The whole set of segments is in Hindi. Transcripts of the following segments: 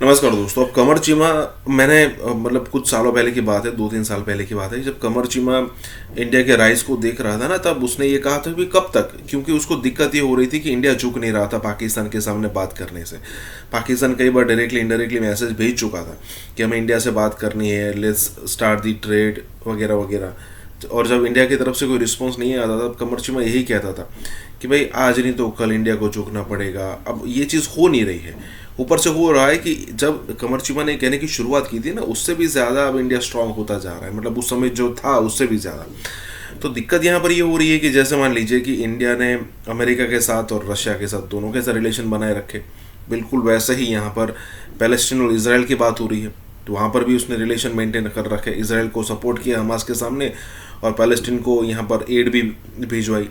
नमस्कार दोस्तों। अब कमर चीमा मैंने मतलब कुछ सालों पहले की बात है, 2-3 साल पहले की बात है, जब कमर चीमा इंडिया के राइस को देख रहा था ना, तब उसने ये कहा था कि कब तक, क्योंकि उसको दिक्कत ये हो रही थी कि इंडिया झुक नहीं रहा था पाकिस्तान के सामने बात करने से। पाकिस्तान कई बार डायरेक्टली इनडायरेक्टली मैसेज भेज चुका था कि हमें इंडिया से बात करनी है, लेट्स स्टार्ट दी ट्रेड वगैरह वगैरह। और जब इंडिया की तरफ से कोई रिस्पॉन्स नहीं आता था, तब कमर चीमा यही कहता था कि भाई आज नहीं तो कल इंडिया को झुकना पड़ेगा। अब ये चीज़ हो नहीं रही है। ऊपर से हो रहा है कि जब कमर चीमा ने कहने की शुरुआत की थी ना, उससे भी ज़्यादा अब इंडिया स्ट्रांग होता जा रहा है, मतलब उस समय जो था उससे भी ज़्यादा। तो दिक्कत यहाँ पर ये हो रही है कि जैसे मान लीजिए कि इंडिया ने अमेरिका के साथ और रशिया के साथ दोनों के साथ रिलेशन बनाए रखे, बिल्कुल वैसे ही यहाँ पर पैलेस्टीन और इसराइल की बात हो रही है। तो वहाँ पर भी उसने रिलेशन मेंटेन कर रखे, इसराइल को सपोर्ट किया हमास के सामने, और पैलेस्टीन को यहाँ पर एड भी भिजवाई।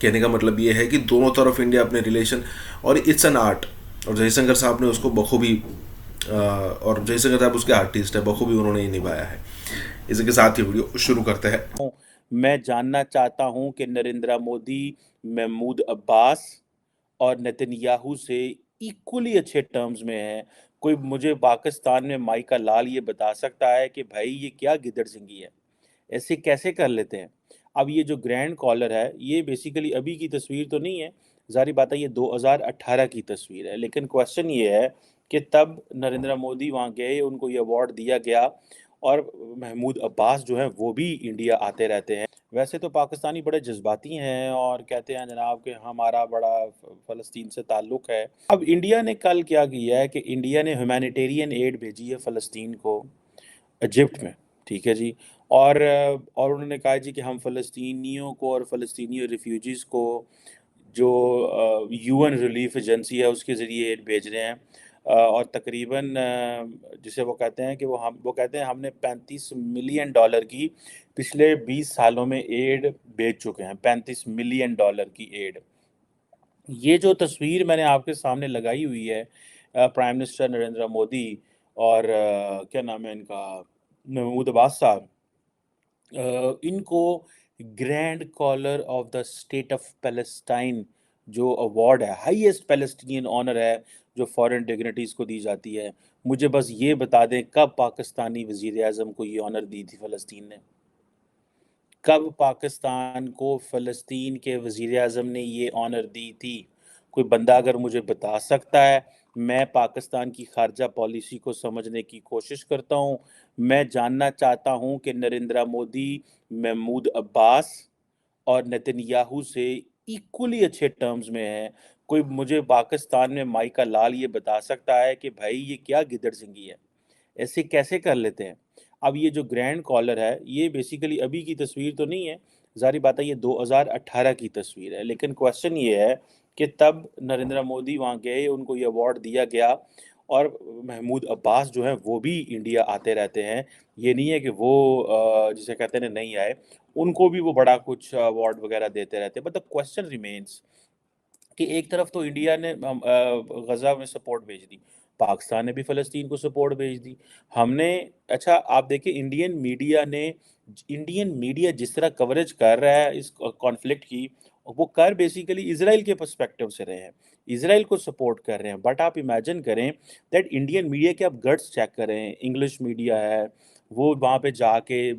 कहने का मतलब ये है कि दोनों तरफ इंडिया अपने रिलेशन, और इट्स एन आर्ट। और जयशंकर साहब ने उसको बखूबी और जयशंकर साहब उसके आर्टिस्ट है, बखूबी उन्होंने ये निभाया है। इसी के साथ ही वीडियो शुरू करते हैं। मैं जानना चाहता हूं कि नरेंद्र मोदी महमूद अब्बास और नेतन्याहू से इक्वली अच्छे टर्म्स में हैं। कोई मुझे पाकिस्तान में माइका लाल ये बता सकता है कि भाई ये क्या गिदड़-सिंगी है? ऐसे कैसे कर लेते हैं? अब ये जो ग्रैंड कॉलर है, ये बेसिकली अभी की तस्वीर तो नहीं है, ज़ाहिर बात है ये 2018 की तस्वीर है। लेकिन क्वेश्चन ये है कि तब नरेंद्र मोदी वहाँ गए, उनको ये अवार्ड दिया गया और महमूद अब्बास जो हैं वो भी इंडिया आते रहते हैं। वैसे तो पाकिस्तानी बड़े जज़्बाती हैं और कहते हैं जनाब कि हमारा बड़ा फ़लस्तीन से ताल्लुक़ है। अब इंडिया ने कल क्या किया है कि इंडिया ने ह्यूमैनिटेरियन एड भेजी है फ़लस्तीन को, इजिप्ट में, ठीक है जी। और उन्होंने कहा जी कि हम फ़लस्तीनियों को और फ़लस्तीनी रिफ्यूजीज़ को जो यूएन रिलीफ एजेंसी है उसके ज़रिए एड भेज रहे हैं। और तकरीबन जिसे वो कहते हैं कि वो कहते हैं हमने $35 मिलियन की पिछले 20 सालों में एड भेज चुके हैं, $35 मिलियन की एड। ये जो तस्वीर मैंने आपके सामने लगाई हुई है प्राइम मिनिस्टर नरेंद्र मोदी और क्या नाम है इनका, महमूद अब्बास साहब, इनको grand collar of the state of Palestine जो अवार्ड है, हाईएस्ट पैलेस्टीनियन ऑनर है जो फॉरेन डिग्निटीज़ को दी जाती है। मुझे बस ये बता दें कब पाकिस्तानी वज़ीर आज़म को ये ऑनर दी थी फ़लस्तीन ने? कब पाकिस्तान को फ़लस्तीन के वज़ीर-ए-आज़म ने ये ऑनर दी थी? कोई बंदा अगर मुझे बता सकता है, मैं पाकिस्तान की ख़ारजा पॉलिसी को समझने की कोशिश करता हूँ। मैं जानना चाहता हूँ कि नरेंद्र मोदी, महमूद अब्बास और नेतन्याहू से इक्वली अच्छे टर्म्स में हैं। कोई मुझे पाकिस्तान में माइका लाल ये बता सकता है कि भाई ये क्या गिदड़-सिंगी है? ऐसे कैसे कर लेते हैं? अब ये जो ग्रैंड कॉलर है, ये बेसिकली अभी की तस्वीर तो नहीं है, ज़ाहिर बात है ये 2018 की तस्वीर है। लेकिन क्वेश्चन ये है कि तब नरेंद्र मोदी वहाँ गए, उनको ये अवार्ड दिया गया और महमूद अब्बास जो हैं वो भी इंडिया आते रहते हैं। ये नहीं है कि वो जिसे कहते हैं ना नहीं आए, उनको भी वो बड़ा कुछ अवार्ड वगैरह देते रहते हैं। बट द क्वेश्चन रिमेन्स कि एक तरफ तो इंडिया ने गज़ा में सपोर्ट भेज दी, पाकिस्तान ने भी फ़लस्तीन को सपोर्ट भेज दी। हमने अच्छा आप देखिए इंडियन मीडिया जिस तरह कवरेज कर रहा है इस कॉन्फ्लिक्ट की, वो कर बेसिकली इज़राइल के पर्सपेक्टिव से रहे हैं। इज़राइल को सपोर्ट कर रहे हैं, बट आप इमेजिन करें दैट इंडियन मीडिया के आप गट्स चेक करें, इंग्लिश मीडिया है, वो वहाँ पे जाके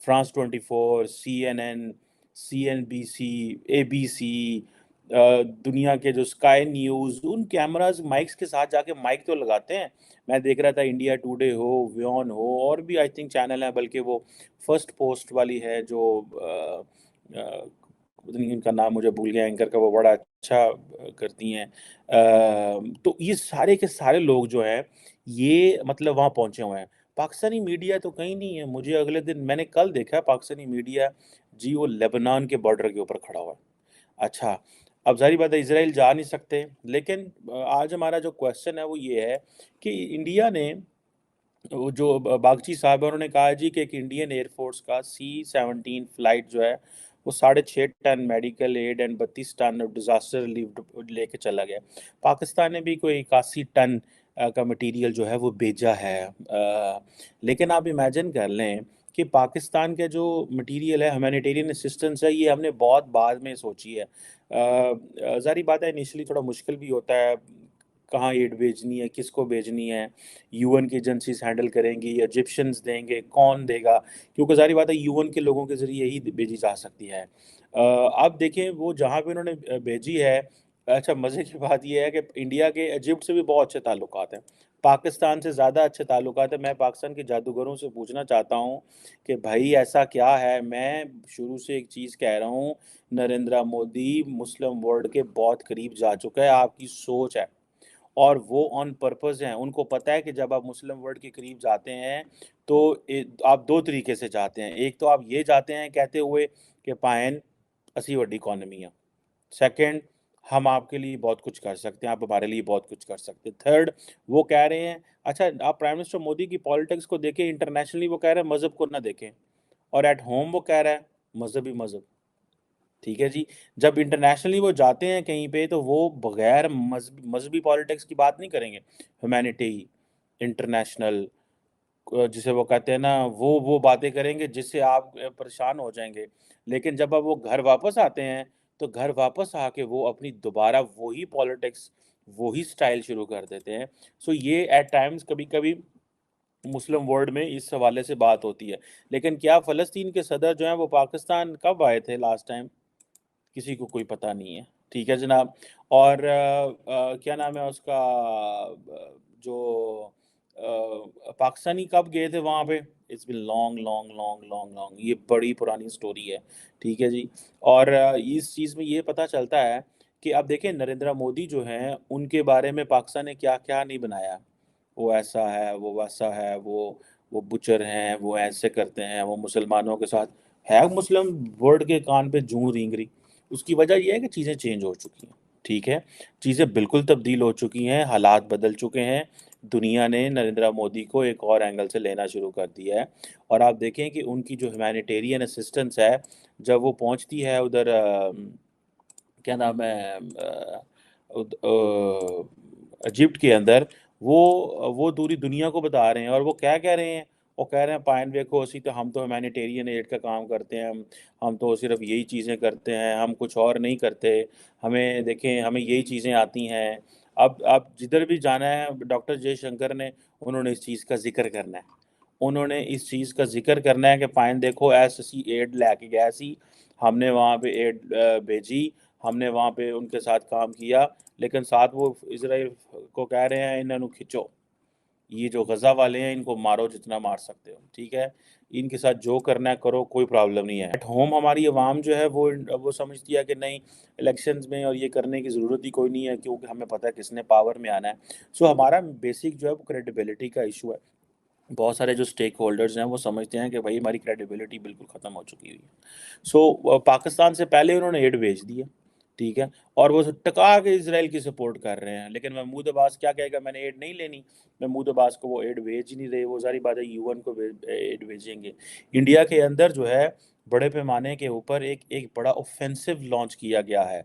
फ्रांस 24, सीएनएन, सीएनबीसी, एबीसी, दुनिया के जो स्काई न्यूज़, उन कैमराज़ माइक्स के साथ जाके माइक तो लगाते हैं। मैं देख रहा था इंडिया टुडे हो, व्योन हो और भी आई थिंक चैनल है, बल्कि वो फर्स्ट पोस्ट वाली है जो पता नहीं उनका नाम मुझे भूल गया एंकर का, वो बड़ा अच्छा करती हैं। तो ये सारे के सारे लोग जो हैं, ये मतलब वहाँ पहुँचे हुए हैं। पाकिस्तानी मीडिया तो कहीं नहीं है। मुझे अगले दिन मैंने कल देखा पाकिस्तानी मीडिया जी वो लेबनान के बॉर्डर के ऊपर खड़ा हुआ है। अच्छा, अब ज़ाहिर बात है इज़राइल जा नहीं सकते, लेकिन आज हमारा जो क्वेश्चन है वो ये है कि इंडिया ने वो जो बागची साहब हैं उन्होंने कहा है जी कि एक इंडियन एयर फ़ोर्स का C-17 फ्लाइट जो है, वो 6.5 tonne medical aid and 32 tonne disaster relief लेके चला गया। पाकिस्तान ने भी कोई 81 टन का मटीरियल जो है वो भेजा है। लेकिन आप इमेजिन कर लें कि पाकिस्तान का जो मटीरियल है, ह्यूमैनिटेरियन असिस्टेंस है, ये हमने बहुत बाद में सोची है। ज़ाहिर बात है इनिशियली थोड़ा मुश्किल भी होता है, कहाँ एड भेजनी है, किसको भेजनी है, यूएन की एजेंसीज हैंडल करेंगी, इजिप्शियंस देंगे, कौन देगा, क्योंकि ज़ाहिर बात है यूएन के लोगों के ज़रिए ही भेजी जा सकती है। आप देखें वो जहाँ पे उन्होंने भेजी है, अच्छा मज़े की बात ये है कि इंडिया के इजिप्ट से भी बहुत अच्छे ताल्लुकात हैं, पाकिस्तान से ज़्यादा अच्छे ताल्लुकात हैं। मैं पाकिस्तान के जादूगरों से पूछना चाहता हूँ कि भाई ऐसा क्या है? मैं शुरू से एक चीज़ कह रहा हूँ, नरेंद्र मोदी मुस्लिम वर्ल्ड के बहुत करीब जा चुका है, आपकी सोच है और वो ऑन पर्पज़ हैं। उनको पता है कि जब आप मुस्लिम वर्ल्ड के करीब जाते हैं, तो आप 2 तरीके से जाते हैं। एक तो आप ये जाते हैं कहते हुए कि पायन असी वड्डी इकॉनमी है। सेकंड, हम आपके लिए बहुत कुछ कर सकते हैं, आप हमारे लिए बहुत कुछ कर सकते हैं। थर्ड, वो कह रहे हैं अच्छा आप प्राइम मिनिस्टर मोदी की पॉलिटिक्स को देखें, इंटरनेशनली वो कह रहे हैं मज़हब को ना देखें और एट होम वो कह रहा है मज़हब ही मज़हब। ठीक है जी। जब इंटरनेशनली वो जाते हैं कहीं पे तो वो बगैर मज़हबी पॉलिटिक्स की बात नहीं करेंगे। ह्यूमैनिटी, इंटरनेशनल जिसे वो कहते हैं ना वो बातें करेंगे जिससे आप परेशान हो जाएँगे। लेकिन जब अब वो घर वापस आते हैं, तो घर वापस आके वो अपनी दोबारा वही पॉलिटिक्स, वही स्टाइल शुरू कर देते हैं। सो ये एट टाइम्स कभी-कभी मुस्लिम वर्ल्ड में इस हवाले से बात होती है। लेकिन क्या फ़लस्तीन के सदर जो हैं वो पाकिस्तान कब आए थे लास्ट टाइम? किसी को कोई पता नहीं है। ठीक है जनाब। और क्या नाम है उसका जो पाकिस्तानी कब गए थे वहाँ पे? It's been long, long, long, long, long ये बड़ी पुरानी स्टोरी है। ठीक है जी। और इस चीज़ में ये पता चलता है कि अब देखें नरेंद्र मोदी जो हैं, उनके बारे में पाकिस्तान ने क्या-क्या नहीं बनाया। वो ऐसा है, वो वैसा है, वो बुचर हैं, वो ऐसे करते हैं, वो मुसलमानों के साथ है मुस्लिम वर्ल्ड के कान पे जूं रेंग रही। उसकी वजह ये है कि चीज़ें चेंज हो चुकी हैं, ठीक है? चीज़ें बिल्कुल तब्दील हो चुकी हैं, हालात बदल चुके हैं। दुनिया ने नरेंद्र मोदी को एक और एंगल से लेना शुरू कर दिया है और आप देखें कि उनकी जो ह्यूमैनिटेरियन असिस्टेंस है, जब वो पहुँचती है उधर क्या नाम है इजिप्ट के अंदर, वो पूरी दुनिया को बता रहे हैं और वो क्या कह रहे हैं? वो कह रहे हैं पाइन देखो असी तो हम तो ह्यूमैनिटेरियन एड का काम करते हैं, हम तो सिर्फ़ यही चीज़ें करते हैं, हम कुछ और नहीं करते। हमें देखें हमें यही चीज़ें आती हैं। अब जिधर भी जाना है डॉक्टर जयशंकर ने उन्होंने इस चीज़ का ज़िक्र करना है। उन्होंने इस चीज़ का ज़िक्र करना है कि पाइन देखो ऐसी एड लैके गया सी, हमने वहाँ पे एड भेजी, हमने वहाँ पे उनके साथ काम किया, लेकिन साथ वो इज़राइल को कह रहे हैं इन्हों खिंचो। ये जो गज़ा वाले हैं इनको मारो जितना मार सकते हो, ठीक है? इनके साथ जो करना है करो, कोई प्रॉब्लम नहीं है। एट होम हमारी अवाम जो है वो समझती है कि नहीं इलेक्शंस में और ये करने की ज़रूरत ही कोई नहीं है क्योंकि हमें पता है किसने पावर में आना है। सो हमारा बेसिक जो है वो क्रेडिबिलिटी का इश्यू है। बहुत सारे जो स्टेक होल्डर्स हैं वो समझते हैं कि भाई हमारी क्रेडिबिलिटी बिल्कुल ख़त्म हो चुकी हुई है। सो पाकिस्तान से पहले उन्होंने एड भेज दी है, ठीक है? और वो टका के इसराइल की सपोर्ट कर रहे हैं। लेकिन महमूद अब्बास क्या कहेगा मैंने एड नहीं लेनी। महमूद अब्बास को वो एड भेज ही नहीं रहे, वो ज़ाहिर बात है यूएन को एड भेजेंगे। इंडिया के अंदर जो है बड़े पैमाने के ऊपर एक एक बड़ा ऑफेंसिव लॉन्च किया गया है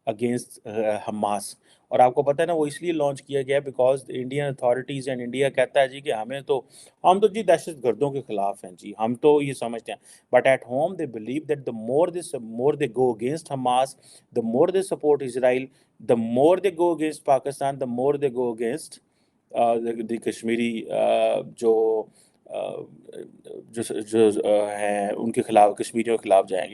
अगेंस्ट हमास। और आपको पता है ना वो इसलिए लॉन्च किया गया because Indian authorities and India कहता है जी कि हम तो जी दहशतगर्दों के खिलाफ हैं जी, हम तो ये समझते हैं। But at home they believe that the more they go against Hamas, the more they support Israel, the more they go against Pakistan, the more they go against the Kashmiri जो हैं उनके खिलाफ कश्मीरियों के खिलाफ जाएँगे।